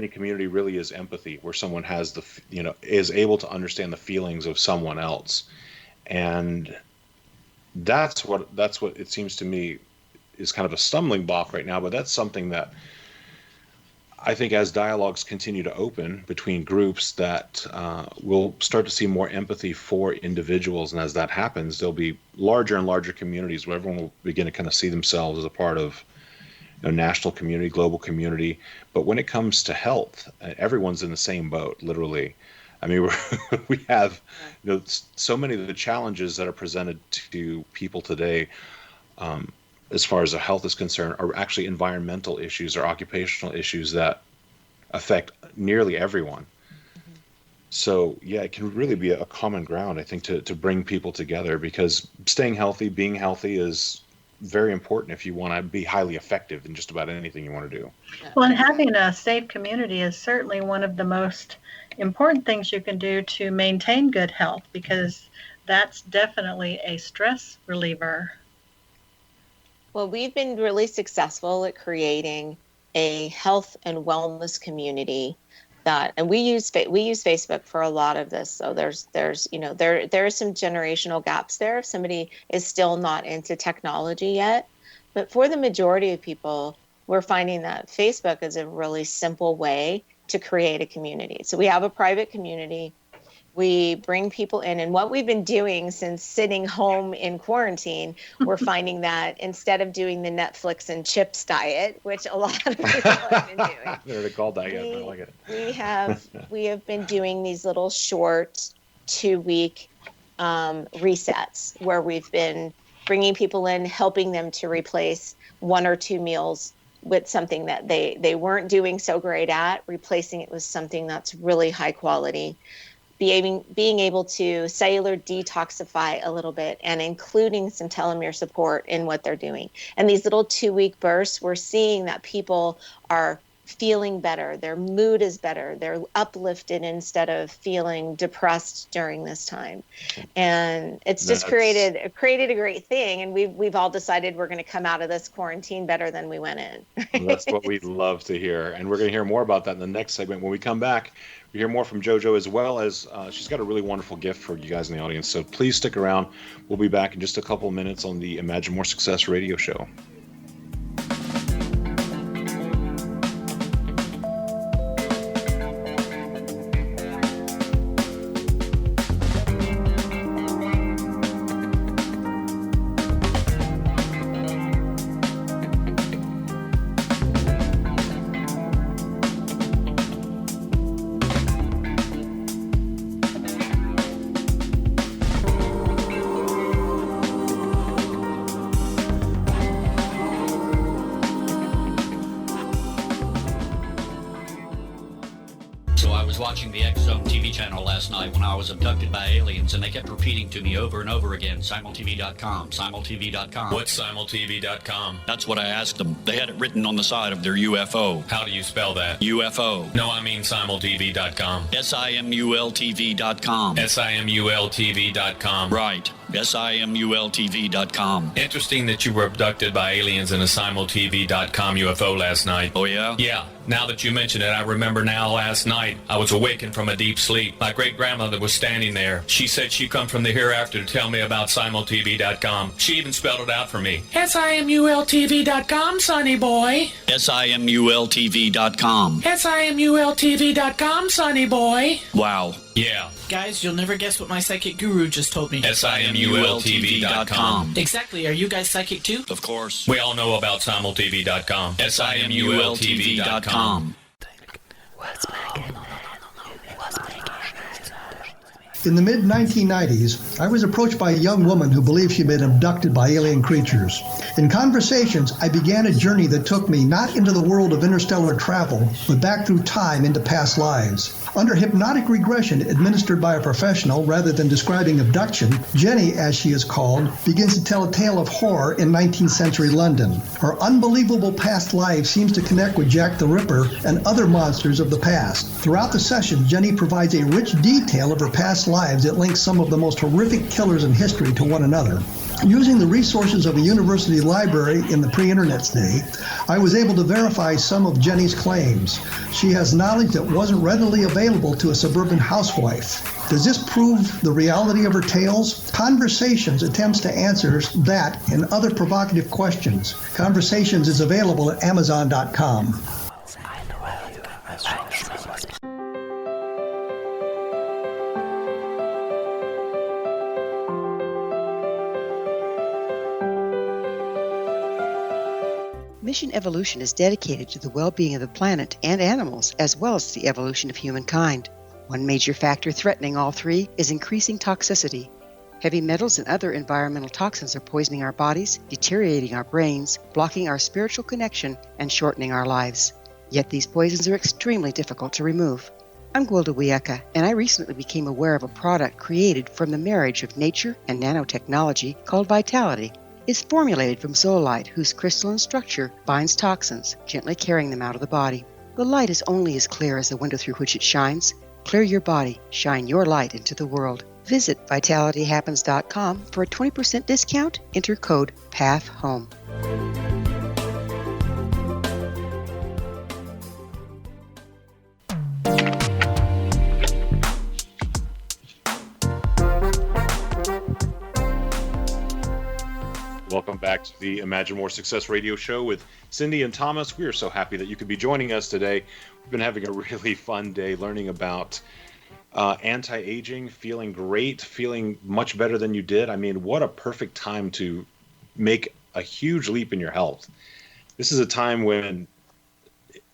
community really is empathy, where someone has is able to understand the feelings of someone else. And that's what it seems to me is kind of a stumbling block right now. But that's something that I think, as dialogues continue to open between groups, that we'll start to see more empathy for individuals. And as that happens, there'll be larger and larger communities where everyone will begin to kind of see themselves as a part of national community, global community. But when it comes to health, everyone's in the same boat, literally. I mean, we have so many of the challenges that are presented to people today, as far as their health is concerned, are actually environmental issues or occupational issues that affect nearly everyone. So, yeah, it can really be a common ground, I think, to bring people together, because staying healthy, being healthy is very important if you want to be highly effective in just about anything you want to do. Well, and having a safe community is certainly one of the most important things you can do to maintain good health, because that's definitely a stress reliever. Well, we've been really successful at creating a health and wellness community and we use Facebook for a lot of this. So there are some generational gaps there if somebody is still not into technology yet. But for the majority of people, we're finding that Facebook is a really simple way to create a community. So we have a private community. We bring people in, and what we've been doing since sitting home in quarantine, we're finding that instead of doing the Netflix and chips diet, which a lot of people have been doing, they're called that yet, I like it. we have been doing these little short 2-week resets where we've been bringing people in, helping them to replace 1 or 2 meals with something that they weren't doing so great at, replacing it with something that's really high quality. Being able to cellular detoxify a little bit, and including some telomere support in what they're doing. And these little 2-week bursts, we're seeing that people are feeling better. Their mood is better. They're uplifted instead of feeling depressed during this time. And it's just created a great thing. And we've all decided we're going to come out of this quarantine better than we went in. Well, that's what we love to hear. And we're going to hear more about that in the next segment. When we come back, we hear more from JoJo, as well as she's got a really wonderful gift for you guys in the audience. So please stick around. We'll be back in just a couple of minutes on the Imagine More Success radio show. was watching the X Zone TV channel last night when I was abducted by aliens, and they kept repeating to me over and over again, simultv.com, simultv.com. What's simultv.com? That's what I asked them. They had it written on the side of their UFO. How do you spell that? UFO. No, I mean simultv.com. simultv.com. simultv.com. Right. simultv.com. Interesting that you were abducted by aliens in a simultv.com UFO last night. Oh, yeah? Yeah. Now that you mention it, I remember now last night I was awakened from a deep sleep. My great-grandmother was standing there. She said she come from the hereafter to tell me about simultv.com. She even spelled it out for me. simultv.com, sonny boy. simultv.com. simultv.com, sonny boy. Wow. Yeah. Guys, you'll never guess what my psychic guru just told me. simultv.com. Exactly. Are you guys psychic too? Of course. We all know about simultv.com. simultv.com. In the mid-1990s, I was approached by a young woman who believed she'd been abducted by alien creatures. In conversations, I began a journey that took me not into the world of interstellar travel, but back through time into past lives. Under hypnotic regression administered by a professional rather than describing abduction, Jenny, as she is called, begins to tell a tale of horror in 19th century London. Her unbelievable past life seems to connect with Jack the Ripper and other monsters of the past. Throughout the session, Jenny provides a rich detail of her past lives that links some of the most horrific killers in history to one another. Using the resources of a university library in the pre-internet day, I was able to verify some of Jenny's claims. She has knowledge that wasn't readily available to a suburban housewife. Does this prove the reality of her tales? Conversations attempts to answer that and other provocative questions. Conversations is available at Amazon.com. Mission Evolution is dedicated to the well-being of the planet and animals, as well as the evolution of humankind. One major factor threatening all three is increasing toxicity. Heavy metals and other environmental toxins are poisoning our bodies, deteriorating our brains, blocking our spiritual connection, and shortening our lives. Yet these poisons are extremely difficult to remove. I'm Gwilda Wiyaka, and I recently became aware of a product created from the marriage of nature and nanotechnology called Vitality. It's formulated from zoolite, whose crystalline structure binds toxins, gently carrying them out of the body. The light is only as clear as the window through which it shines. Clear your body, shine your light into the world. Visit vitalityhappens.com for a 20% discount. Enter code PATHHOME. Welcome back to the Imagine More Success Radio Show with Cindy and Thomas. We are so happy that you could be joining us today. We've been having a really fun day learning about anti-aging, feeling great, feeling much better than you did. I mean, what a perfect time to make a huge leap in your health. This is a time when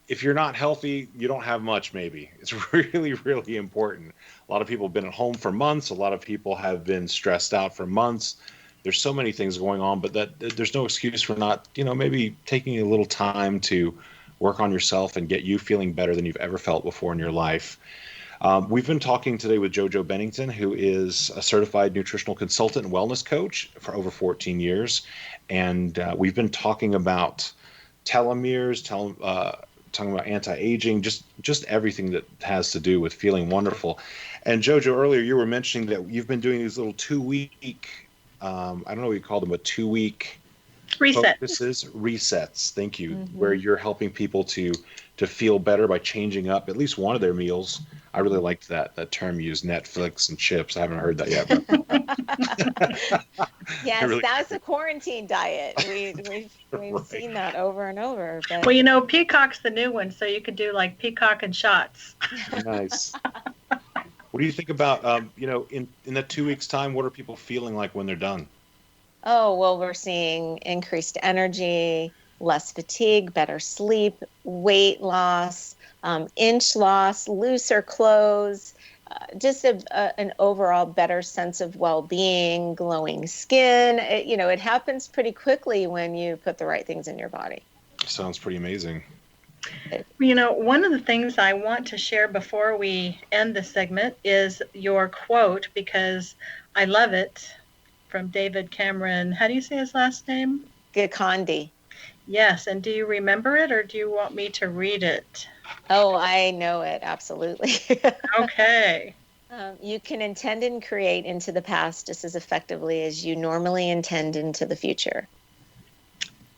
if you're not healthy, you don't have much maybe. It's really, really important. A lot of people have been at home for months. A lot of people have been stressed out for months. There's so many things going on, but there's no excuse for not, maybe taking a little time to work on yourself and get you feeling better than you've ever felt before in your life. We've been talking today with JoJo Bennington, who is a certified nutritional consultant and wellness coach for over 14 years. And we've been talking about telomeres, talking about anti-aging, just everything that has to do with feeling wonderful. And JoJo, earlier you were mentioning that you've been doing these little 2-week I don't know what you call them, but 2-week resets. Thank you. Mm-hmm. Where you're helping people to feel better by changing up at least one of their meals. I really liked that term used, Netflix and chips. I haven't heard that yet. Yes, that's the quarantine diet. We've right. seen that over and over. But... Well, Peacock's the new one, so you could do like Peacock and shots. Nice. What do you think about, in that 2 weeks' time, what are people feeling like when they're done? Oh, well, we're seeing increased energy, less fatigue, better sleep, weight loss, inch loss, looser clothes, just an overall better sense of well-being, glowing skin. It happens pretty quickly when you put the right things in your body. Sounds pretty amazing. You know, one of the things I want to share before we end the segment is your quote, because I love it, from David Cameron. How do you say his last name? Gikandi. Yes, and do you remember it, or do you want me to read it? Oh, I know it, absolutely. Okay. You can intend and create into the past just as effectively as you normally intend into the future.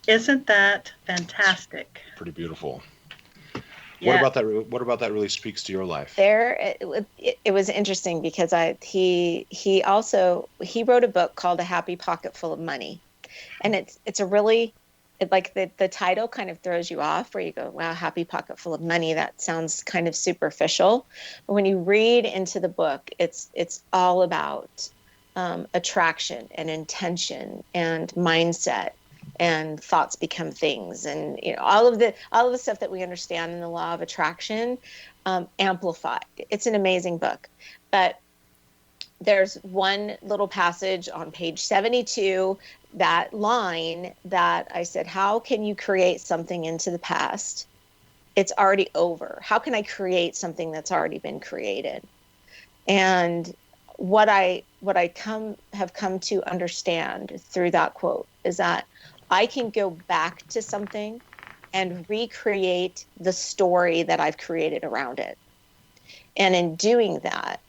Isn't that fantastic? Pretty beautiful. Yeah. What about that really speaks to your life? It was interesting because he wrote a book called A Happy Pocket Full of Money, and it's a really, like the title kind of throws you off, where you go, wow, happy pocket full of money, that sounds kind of superficial. But when you read into the book, it's all about attraction and intention and mindset, and thoughts become things, and all of the stuff that we understand in the law of attraction amplified. It's an amazing book. But there's one little passage on page 72, that line that I said, how can you create something into the past? It's already over. How can I create something that's already been created? And what I have come to understand through that quote is that I can go back to something and recreate the story that I've created around it. And in doing that,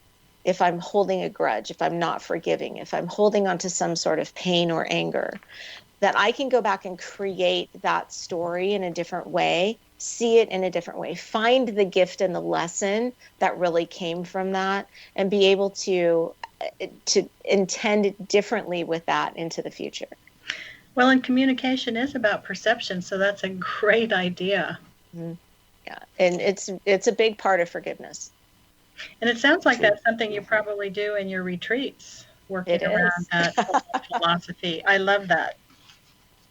if I'm holding a grudge, if I'm not forgiving, if I'm holding on to some sort of pain or anger, that I can go back and create that story in a different way, see it in a different way, find the gift and the lesson that really came from that, and be able to intend differently with that into the future. Well, and communication is about perception, so that's a great idea. Mm-hmm. Yeah, and it's a big part of forgiveness. And it sounds like that's something you probably do in your retreats, working around that philosophy. I love that.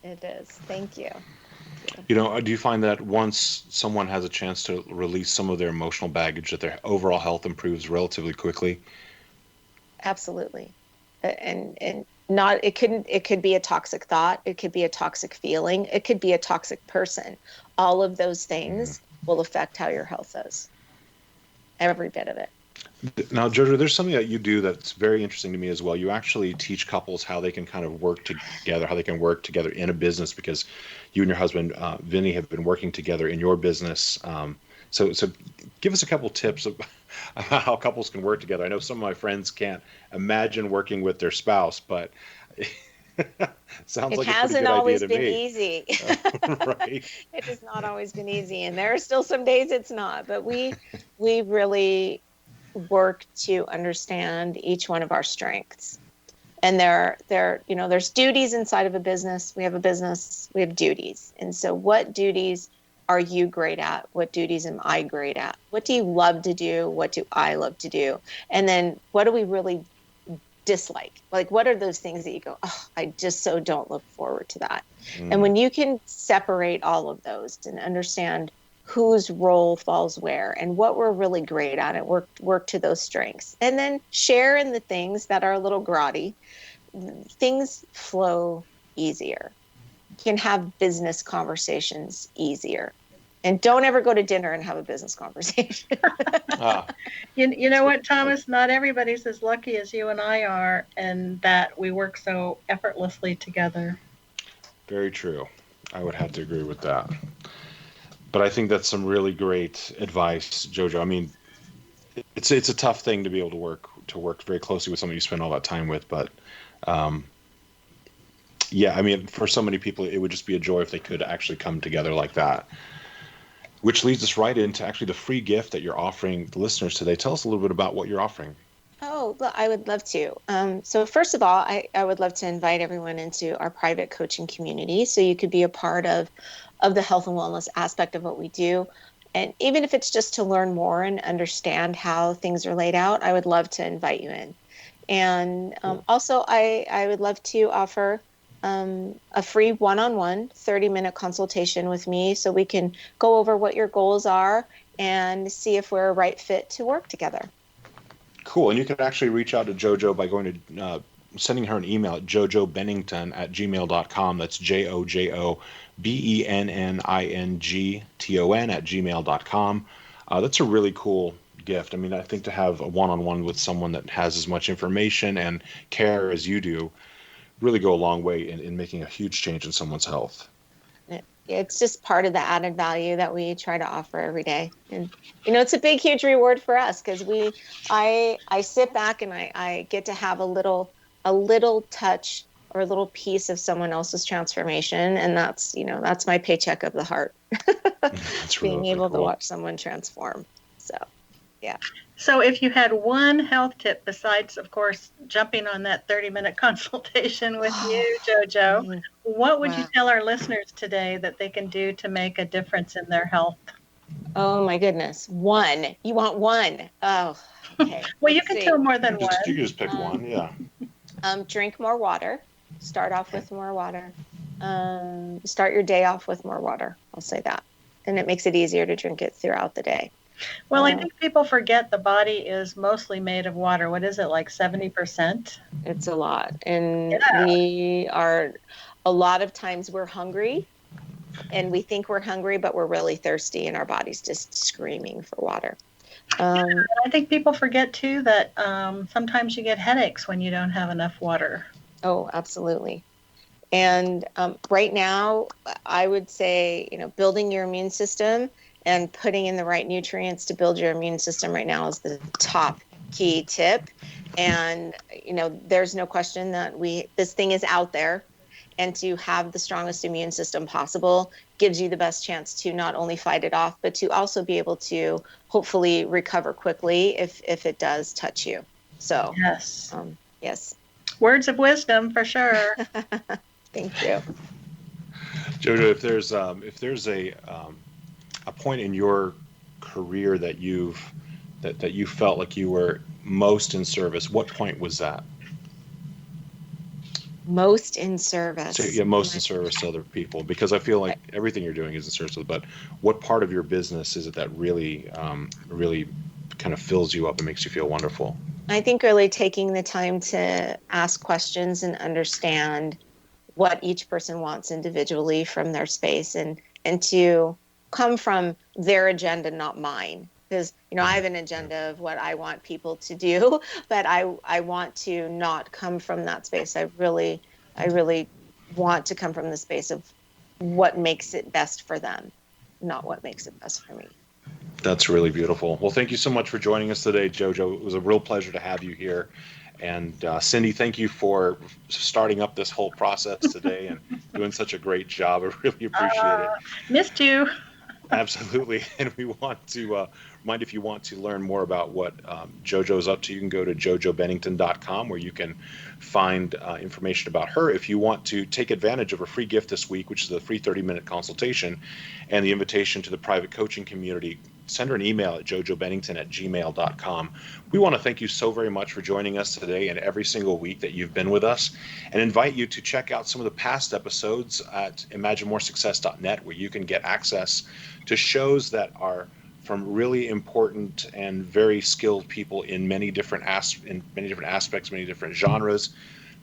It is. Thank you. Do you find that once someone has a chance to release some of their emotional baggage, that their overall health improves relatively quickly? Absolutely. And not, it could be a toxic thought, it could be a toxic feeling, it could be a toxic person. All of those things will affect how your health is. Every bit of it. Now, JoJo, there's something that you do that's very interesting to me as well. You actually teach couples how they can kind of work together, how they can work together in a business, because you and your husband, Vinny, have been working together in your business. So give us a couple tips of how couples can work together. I know some of my friends can't imagine working with their spouse, but sounds like a pretty good idea to me. It hasn't always been easy. Right. It has not always been easy, and there are still some days it's not. But we really work to understand each one of our strengths. And there's duties inside of a business. We have a business, we have duties. And so what duties are you great at? What duties am I great at? What do you love to do? What do I love to do? And then what do we really dislike? Like, what are those things that you go, oh, I just so don't look forward to that. And when you can separate all of those and understand whose role falls where and what we're really great at, and work to those strengths, and then share in the things that are a little grotty, things flow easier. You can have business conversations easier. And don't ever go to dinner and have a business conversation. You know what, Thomas? Not everybody's as lucky as you and I are, and that we work so effortlessly together. Very true. I would have to agree with that. But I think that's some really great advice, JoJo. I mean, it's a tough thing to be able to work very closely with someone you spend all that time with. But yeah, I mean, for so many people, it would just be a joy if they could actually come together like that. Which leads us right into actually the free gift that you're offering the listeners today. Tell us a little bit about what you're offering. Oh, well, I would love to. So first of all, I would love to invite everyone into our private coaching community, so you could be a part of the health and wellness aspect of what we do. And even if it's just to learn more and understand how things are laid out, I would love to invite you in. And also, I would love to offer a free one-on-one 30-minute consultation with me, so we can go over what your goals are and see if we're a right fit to work together. Cool. And you can actually reach out to JoJo by going to sending her an email at jojobennington@gmail.com. That's JoJoBennington@gmail.com. That's a really cool gift. I mean, I think to have a one-on-one with someone that has as much information and care as you do really go a long way in making a huge change in someone's health. It's just part of the added value that we try to offer every day. And, it's a big, huge reward for us because I sit back and I get to have a little touch or a little piece of someone else's transformation. And that's my paycheck of the heart. That's being really able cool. to watch someone transform. So, yeah. So if you had one health tip besides, of course, jumping on that 30-minute consultation with you, JoJo, what would you tell our listeners today that they can do to make a difference in their health? Oh, my goodness. One. You want one? Oh, okay. Well, you can tell more than one. You can just pick one, yeah. Drink more water. Start off with more water. Start your day off with more water. I'll say that. And it makes it easier to drink it throughout the day. Well, I think people forget the body is mostly made of water. What is it, like 70%? It's a lot. And a lot of times we're hungry and we think we're hungry, but we're really thirsty and our body's just screaming for water. I think people forget too that sometimes you get headaches when you don't have enough water. Oh, absolutely. And right now, I would say, building your immune system and putting in the right nutrients to build your immune system right now is the top key tip. And, there's no question that this thing is out there, and to have the strongest immune system possible gives you the best chance to not only fight it off, but to also be able to hopefully recover quickly if it does touch you. So, yes. Yes. Words of wisdom for sure. Thank you. JoJo, if there's a point in your career that you felt like you were most in service, what point was that? Most in service. So, yeah, most in service to other people, because I feel like everything you're doing is in service. But what part of your business is it that really kind of fills you up and makes you feel wonderful? I think really taking the time to ask questions and understand what each person wants individually from their space, and to come from their agenda, not mine. Because, I have an agenda of what I want people to do, but I want to not come from that space. I really want to come from the space of what makes it best for them, not what makes it best for me. That's really beautiful. Well, thank you so much for joining us today, JoJo. It was a real pleasure to have you here. And Cindy, thank you for starting up this whole process today and doing such a great job. I really appreciate it. Missed you. Absolutely. And we want to remind, if you want to learn more about what JoJo's up to, you can go to jojobennington.com, where you can find information about her. If you want to take advantage of a free gift this week, which is the free 30-minute consultation and the invitation to the private coaching community, send her an email at jojobennington@gmail.com. We want to thank you so very much for joining us today and every single week that you've been with us, and invite you to check out some of the past episodes at imaginemoresuccess.net, where you can get access to shows that are from really important and very skilled people in many different aspects, many different genres,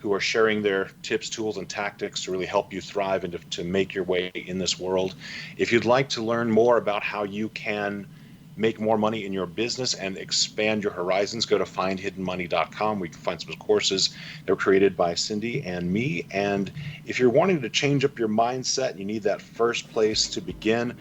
who are sharing their tips, tools, and tactics to really help you thrive and to make your way in this world. If you'd like to learn more about how you can make more money in your business and expand your horizons, go to findhiddenmoney.com. We can find some courses that were created by Cindy and me. And if you're wanting to change up your mindset, you need that first place to begin,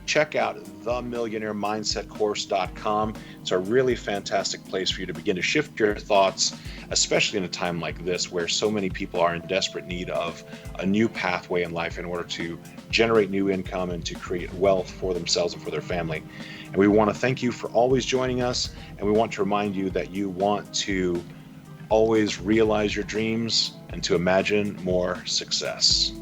check out themillionairemindsetcourse.com. It's a really fantastic place for you to begin to shift your thoughts, especially in a time like this, where so many people are in desperate need of a new pathway in life in order to generate new income and to create wealth for themselves and for their family. And we want to thank you for always joining us, and we want to remind you that you want to always realize your dreams and to imagine more success.